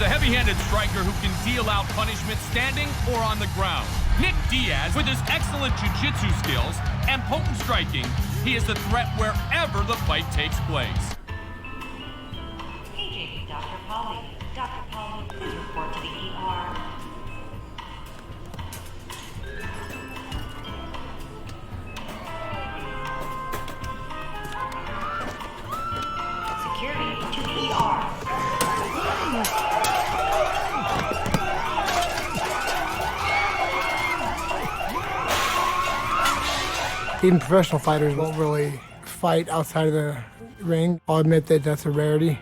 is a heavy-handed striker who can deal out punishment standing or on the ground. Nick Diaz, with his excellent jiu-jitsu skills and potent striking, he is a threat wherever the fight takes place. Paging Dr. Polly. Dr. Polly, please report to the ER. Security to the ER. Even professional fighters won't really fight outside of the ring. I'll admit that that's a rarity.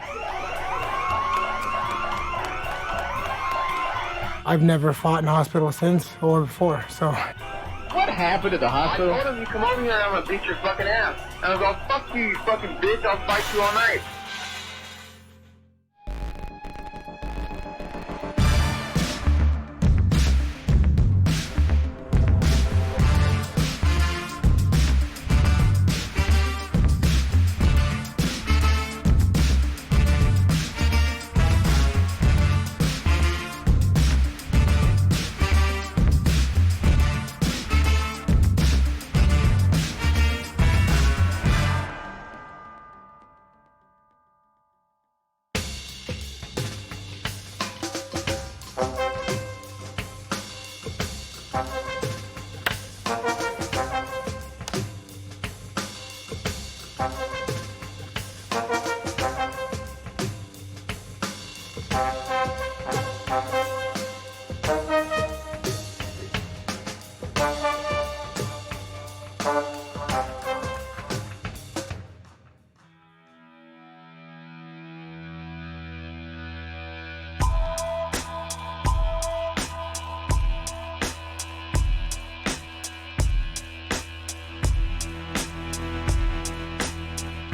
I've never fought in a hospital since or before, so. What happened at the hospital? I told him, you come over here and I'm gonna beat your fucking ass. And I was like, fuck you, you fucking bitch, I'll fight you all night.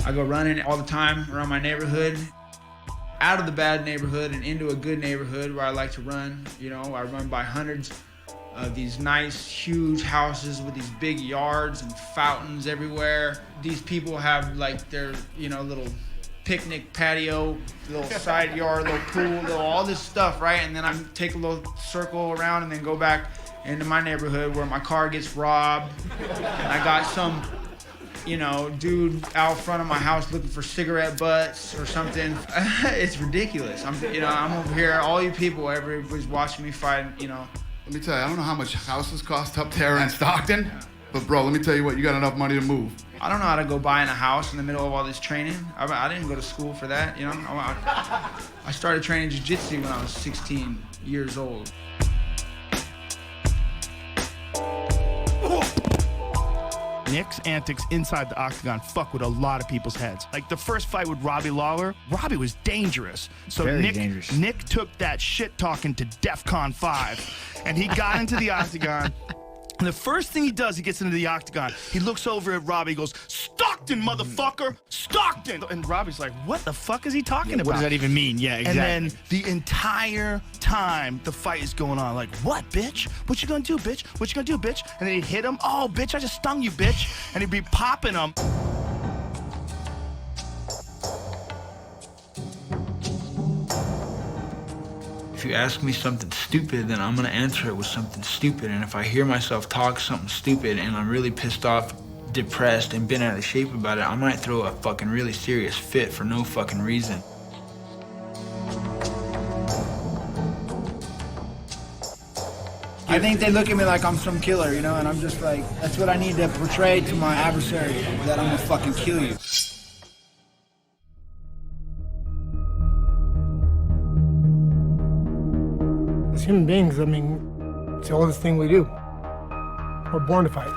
I go running all the time around my neighborhood, out of the bad neighborhood and into a good neighborhood where I like to run. You know, I run by hundreds of these nice, huge houses with these big yards and fountains everywhere. These people have like their, you know, little picnic patio, little side yard, little pool, all this stuff, right? And then I take a little circle around and then go back into my neighborhood where my car gets robbed. And I got some, you know, dude out front of my house looking for cigarette butts or something. It's ridiculous. I'm over here, all you people, everybody's watching me fight, you know. Let me tell you, I don't know how much houses cost up there in Stockton, but bro, let me tell you what, you got enough money to move. I don't know how to go buy in a house in the middle of all this training. I didn't go to school for that, you know. I started training jiu-jitsu when I was 16 years old. Nick's antics inside the octagon fuck with a lot of people's heads. Like the first fight with Robbie Lawler, Robbie was dangerous. So Very dangerous. Nick took that shit talking to DEFCON 5, and he got into the octagon. And the first thing he does, he gets into the octagon. He looks over at Robbie, he goes, "Stockton, motherfucker! Stockton!" And Robbie's like, what the fuck is he talking about? What does that even mean? Yeah, exactly. And then the entire time the fight is going on, like, what, bitch? What you gonna do, bitch? What you gonna do, bitch? And then he'd hit him. Oh, bitch, I just stung you, bitch. And he'd be popping him. If you ask me something stupid, then I'm gonna answer it with something stupid. And if I hear myself talk something stupid and I'm really pissed off, depressed, and bent out of shape about it, I might throw a fucking really serious fit for no fucking reason. I think they look at me like I'm some killer, you know, and I'm just like, that's what I need to portray to my adversary, that I'm gonna fucking kill you. As human beings, I mean, it's the oldest thing we do. We're born to fight.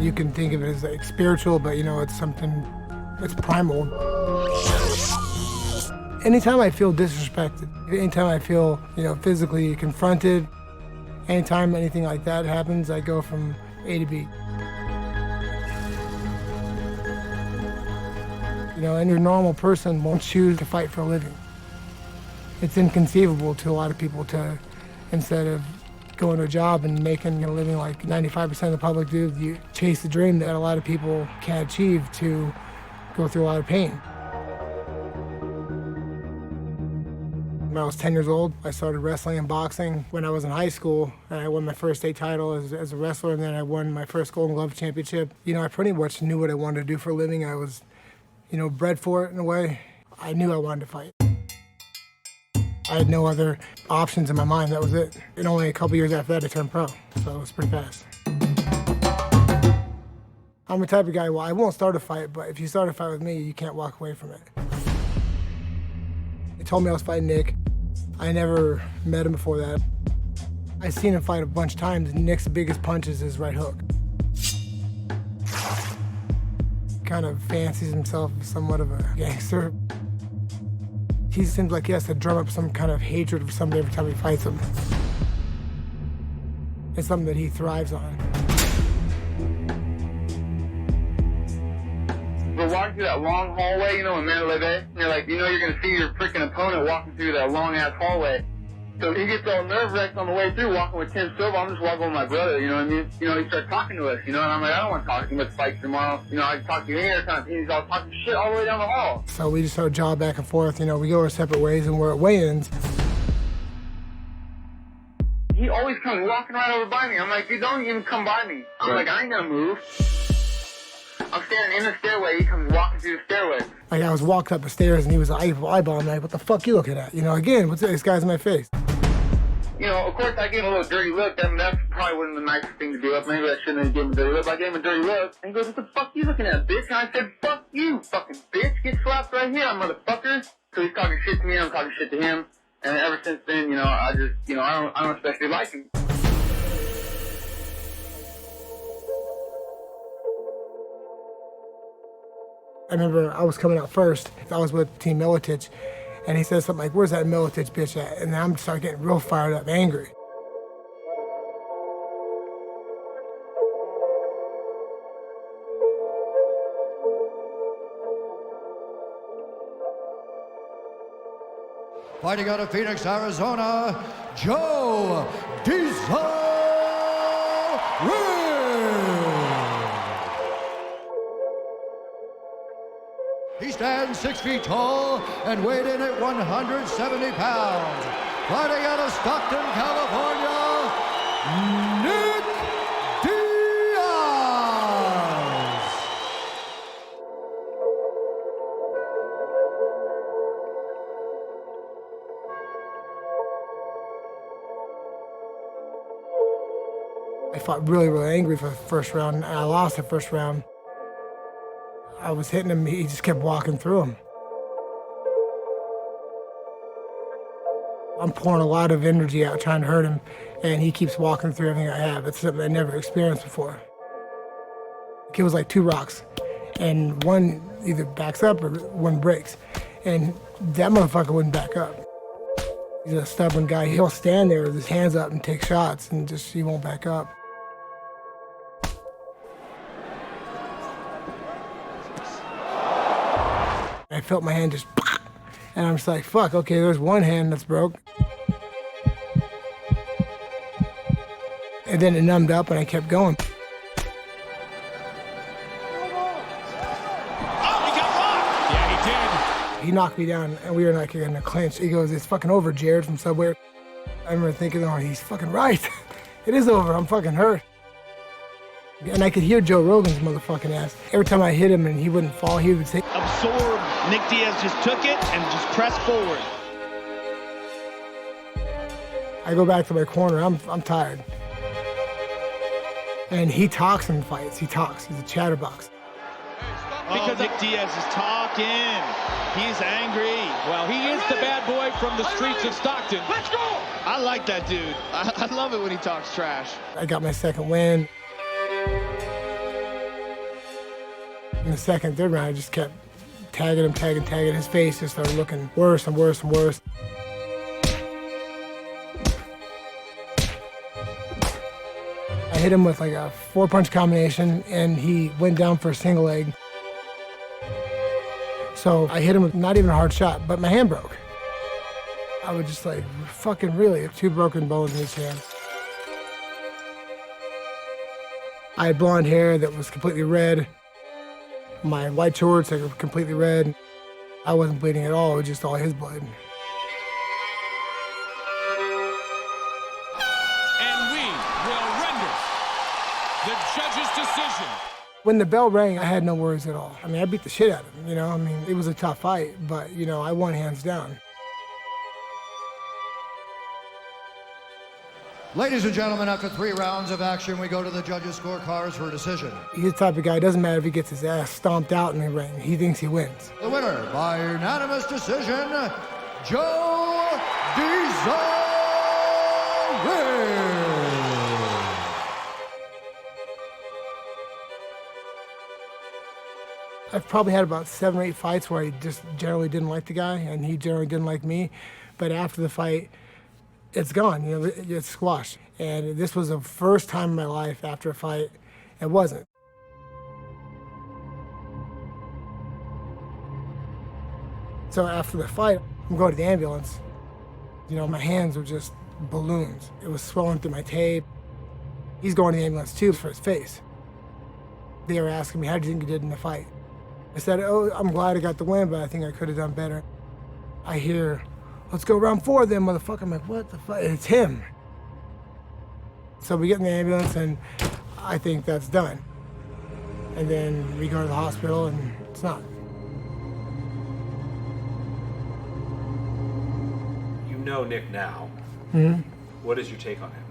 You can think of it as like spiritual, but you know, it's something that's primal. Anytime I feel disrespected, anytime I feel, you know, physically confronted, anytime anything like that happens, I go from A to B. You know, any normal person won't choose to fight for a living. It's inconceivable to a lot of people to, instead of going to a job and making a living like 95% of the public do, you chase the dream that a lot of people can't achieve to go through a lot of pain. When I was 10 years old, I started wrestling and boxing. When I was in high school, I won my first state title as a wrestler, and then I won my first Golden Glove championship. You know, I pretty much knew what I wanted to do for a living. I was, you know, bred for it in a way. I knew I wanted to fight. I had no other options in my mind. That was it. And only a couple years after that, I turned pro, so it was pretty fast. I'm the type of guy, well, I won't start a fight, but if you start a fight with me, you can't walk away from it. He told me I was fighting Nick. I never met him before that. I've seen him fight a bunch of times. Nick's biggest punch is his right hook. Kind of fancies himself as somewhat of a gangster. He seems like he has to drum up some kind of hatred for somebody every time he fights him. It's something that he thrives on. We're walking through that long hallway, you know, in Mandalay Bay. And you're like, you know, you're going to see your freaking opponent walking through that long-ass hallway. So he gets all nerve-wrecked on the way through, walking with Tim Silva. I'm just walking with my brother, you know what I mean? You know, he starts talking to us, you know, and I'm like, I don't want to talk to him. Let's fight tomorrow. You know, I can talk to you any other time. He's all talking shit all the way down the hall. So we just started jawing back and forth. You know, we go our separate ways, and we're at weigh-ins. He always comes walking right over by me. I'm like, dude, don't even come by me. I'm like, I ain't going to move. I'm standing in the stairway. He comes walking through the stairway. Like, I was walking up the stairs, and he was eyeballing me. Like, what the fuck you looking at? You know, again, what's this guy's in my face? You know, of course, I gave him a little dirty look. That probably wasn't the nicest thing to do. Maybe I shouldn't have given him a dirty look. I gave him a dirty look. And he goes, what the fuck you looking at, bitch? And I said, fuck you, fucking bitch. Get slapped right here, motherfucker. So he's talking shit to me. I'm talking shit to him. And ever since then, you know, I just, you know, I don't especially like him. I remember I was coming out first. I was with Team Militich, and he said something like, where's that Militich bitch at? And I'm started getting real fired up, angry. Fighting out of Phoenix, Arizona, Joe Diaz. He stands 6 feet tall and weighed in at 170 pounds. Fighting out of Stockton, California, Nick Diaz. I fought really, really angry for the first round, and I lost the first round. I was hitting him, he just kept walking through him. I'm pouring a lot of energy out trying to hurt him, and he keeps walking through everything I have. It's something I never experienced before. It was like two rocks, and one either backs up or one breaks. And that motherfucker wouldn't back up. He's a stubborn guy. He'll stand there with his hands up and take shots, and just he won't back up. I felt my hand just, and I'm just like, fuck, okay, there's one hand that's broke. And then it numbed up and I kept going. Oh, he got rocked! Yeah, he did. He knocked me down and we were like in a clinch. He goes, it's fucking over, Jared from Subway. I remember thinking, oh, he's fucking right. It is over, I'm fucking hurt. And I could hear Joe Rogan's motherfucking ass. Every time I hit him and he wouldn't fall, he would say, Absorb. Nick Diaz just took it and just pressed forward. I go back to my corner, I'm tired. And he talks in fights, he talks, he's a chatterbox. Because Nick Diaz is talking. He's angry. Well, he is the bad boy from the streets of Stockton. Let's go! I like that dude. I love it when he talks trash. I got my second win. In the second, third round, I just kept tagging him. His face just started looking worse and worse and worse. I hit him with like a 4-punch combination, and he went down for a single leg. So I hit him with not even a hard shot, but my hand broke. I was just like, fucking really, 2 broken bones in each hand. I had blonde hair that was completely red. My white shorts are completely red. I wasn't bleeding at all, it was just all his blood. And we will render the judge's decision. When the bell rang, I had no worries at all. I mean, I beat the shit out of him, you know? I mean, it was a tough fight, but, you know, I won hands down. Ladies and gentlemen, after 3 rounds of action, we go to the judges' scorecards for a decision. He's the type of guy, it doesn't matter if he gets his ass stomped out in the ring. He thinks he wins. The winner, by unanimous decision, Joe Diaz. I've probably had about 7 or 8 fights where I just generally didn't like the guy, and he generally didn't like me. But after the fight, it's gone, you know, it's squashed. And this was the first time in my life after a fight, it wasn't. So after the fight, I'm going to the ambulance. You know, my hands were just balloons. It was swelling through my tape. He's going to the ambulance too for his face. They were asking me, how do you think you did in the fight? I said, oh, I'm glad I got the win, but I think I could have done better. I hear, let's go round 4 then, motherfucker. I'm like, what the fuck? It's him. So we get in the ambulance, and I think that's done. And then we go to the hospital, and it's not. You know Nick now. Mm-hmm. What is your take on him?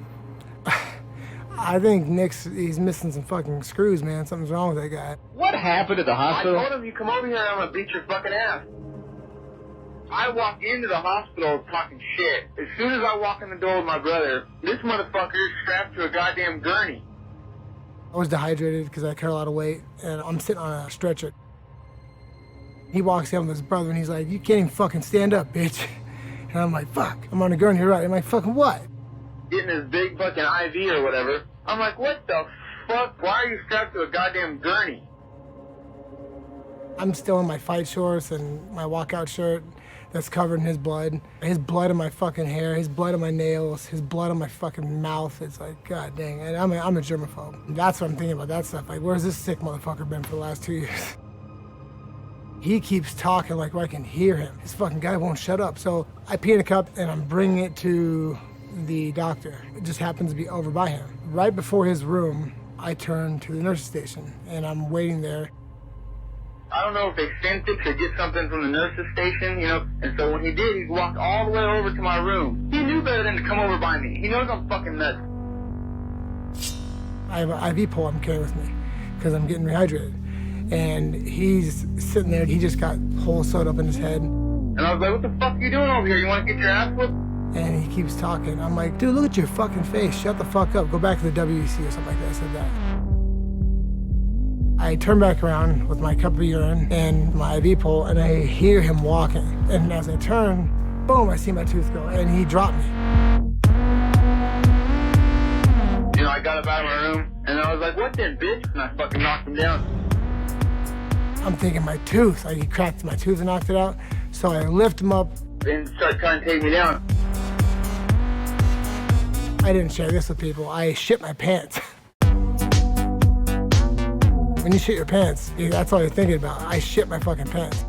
I think he's missing some fucking screws, man. Something's wrong with that guy. What happened at the hospital? I told him, you come over here and I'm gonna beat your fucking ass. I walk into the hospital talking shit. As soon as I walk in the door with my brother, this motherfucker is strapped to a goddamn gurney. I was dehydrated because I carry a lot of weight, and I'm sitting on a stretcher. He walks in with his brother, and he's like, you can't even fucking stand up, bitch. And I'm like, fuck, I'm on a gurney, you're right. I'm like, fucking what? Getting his big fucking IV or whatever. I'm like, what the fuck? Why are you strapped to a goddamn gurney? I'm still in my fight shorts and my walkout shirt that's covered in his blood. His blood on my fucking hair, his blood on my nails, his blood on my fucking mouth. It's like, god dang. And I'm a germaphobe. That's what I'm thinking about, that stuff. Like, where's this sick motherfucker been for the last 2 years? He keeps talking like I can hear him. This fucking guy won't shut up. So I pee in a cup and I'm bringing it to the doctor. It just happens to be over by him. Right before his room, I turn to the nurse's station and I'm waiting there. I don't know if they sent it to get something from the nurse's station, you know, and so when he did, he walked all the way over to my room. He knew better than to come over by me. He knows I'm fucking nuts. I have an IV pole I'm carrying with me because I'm getting rehydrated. And he's sitting there, he just got holes sewed up in his head. And I was like, what the fuck are you doing over here? You want to get your ass whipped? And he keeps talking. I'm like, dude, look at your fucking face. Shut the fuck up. Go back to the WEC or something like that. I said that. I turn back around with my cup of urine and my IV pole, and I hear him walking. And as I turn, boom, I see my tooth go, and he dropped me. You know, I got up out of my room, and I was like, what then, bitch? And I fucking knocked him down. I'm thinking my tooth. Like, he cracked my tooth and knocked it out. So I lift him up. And started trying to take me down. I didn't share this with people. I shit my pants. When you shit your pants, that's all you're thinking about. I shit my fucking pants.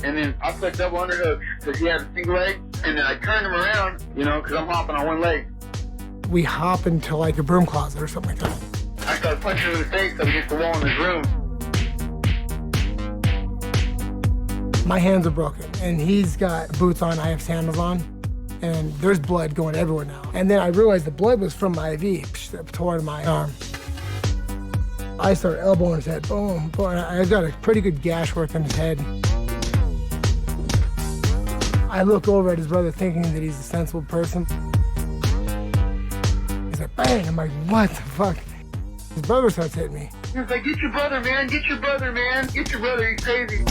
And then I put double underhooks because he had a single leg. And then I turned him around, you know, because I'm hopping on one leg. We hop into like a broom closet or something like that. I started punching him in the face up against the wall in his room. My hands are broken, and he's got boots on, I have sandals on, and there's blood going everywhere now. And then I realized the blood was from my IV that tore my arm. I started elbowing his head, boom, boom. I got a pretty good gash work on his head. I look over at his brother thinking that he's a sensible person. He's like, bang, I'm like, what the fuck? His brother starts hitting me. He was like, get your brother, man, get your brother, man. Get your brother, he's crazy.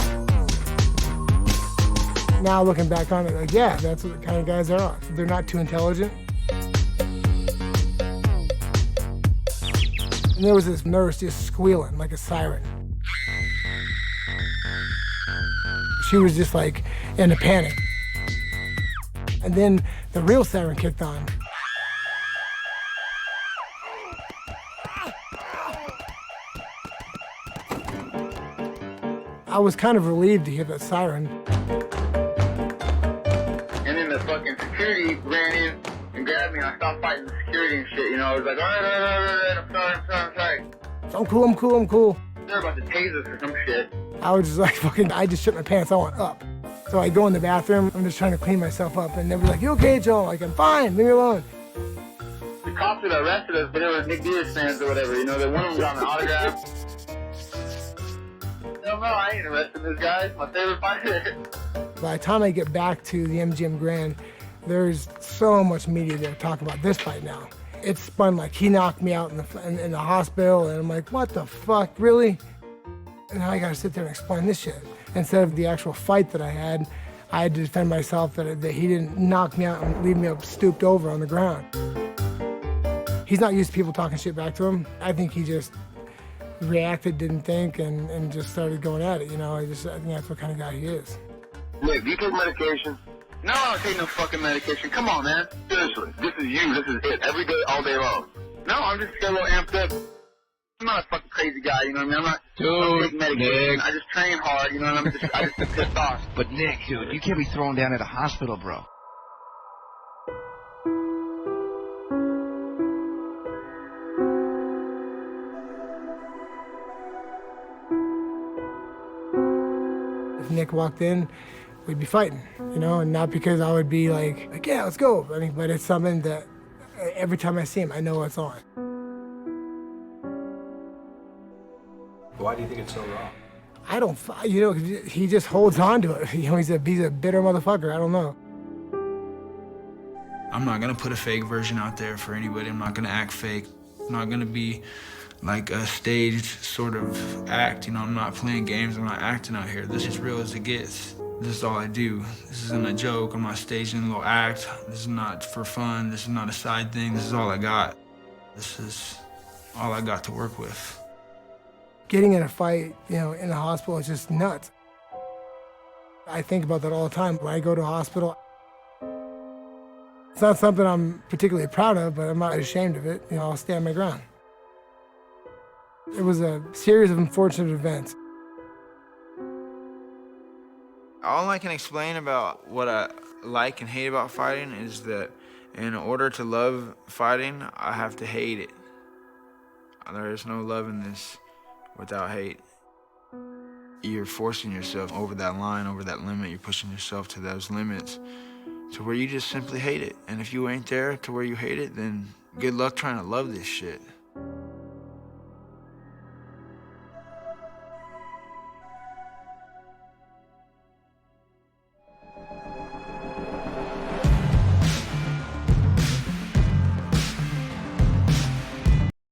Now looking back on it, like, yeah, that's what the kind of guys they are. They're not too intelligent. And there was this nurse just squealing like a siren. She was just like in a panic. And then the real siren kicked on. I was kind of relieved to hear that siren. And then the fucking security ran in and grabbed me, and I stopped fighting the security and shit, you know. I was like, all right, I'm sorry. I'm cool. They're about to tase us or some shit. I was just like, I just shit my pants, I went up. So I go in the bathroom, I'm just trying to clean myself up, and they were like, you okay, Joe? Like, I'm fine, leave me alone. The cops that arrested us, but they were Nick Diaz fans or whatever, you know, that one of them got an autograph. Hell no, I ain't arresting this guy. It's my favorite fighter. By the time I get back to the MGM Grand, there's so much media there talking about this fight now. It's spun like he knocked me out in the hospital, and I'm like, what the fuck, really? And now I gotta sit there and explain this shit. Instead of the actual fight that I had to defend myself that he didn't knock me out and leave me up stooped over on the ground. He's not used to people talking shit back to him. I think he just reacted, didn't think, and just started going at it, you know? I think that's what kind of guy he is. Nick, do you take medication? No, I don't take no fucking medication. Come on, man. Seriously, this is you. This is it. Every day, all day long. No, I'm just a little amped up. I'm not a fucking crazy guy, you know what I mean? I don't take medication. Nick. I just train hard, you know, and I just get pissed off. But Nick, dude, you can't be thrown down at a hospital, bro. If Nick walked in, we'd be fighting, you know, and not because I would be like, yeah, let's go. I mean, but it's something that every time I see him, I know what's on. Why do you think it's so wrong? I don't, you know, he just holds on to it. You know, he's a bitter motherfucker. I don't know. I'm not gonna put a fake version out there for anybody. I'm not gonna act fake. I'm not gonna be like a staged sort of act. You know, I'm not playing games. I'm not acting out here. This is real as it gets. This is all I do. This isn't a joke. I'm not staging a little act. This is not for fun. This is not a side thing. This is all I got. This is all I got to work with. Getting in a fight, you know, in the hospital is just nuts. I think about that all the time. When I go to a hospital, it's not something I'm particularly proud of, but I'm not ashamed of it. You know, I'll stand my ground. It was a series of unfortunate events. All I can explain about what I like and hate about fighting is that in order to love fighting, I have to hate it. There is no love in this without hate. You're forcing yourself over that line, over that limit. You're pushing yourself to those limits to where you just simply hate it. And if you ain't there to where you hate it, then good luck trying to love this shit.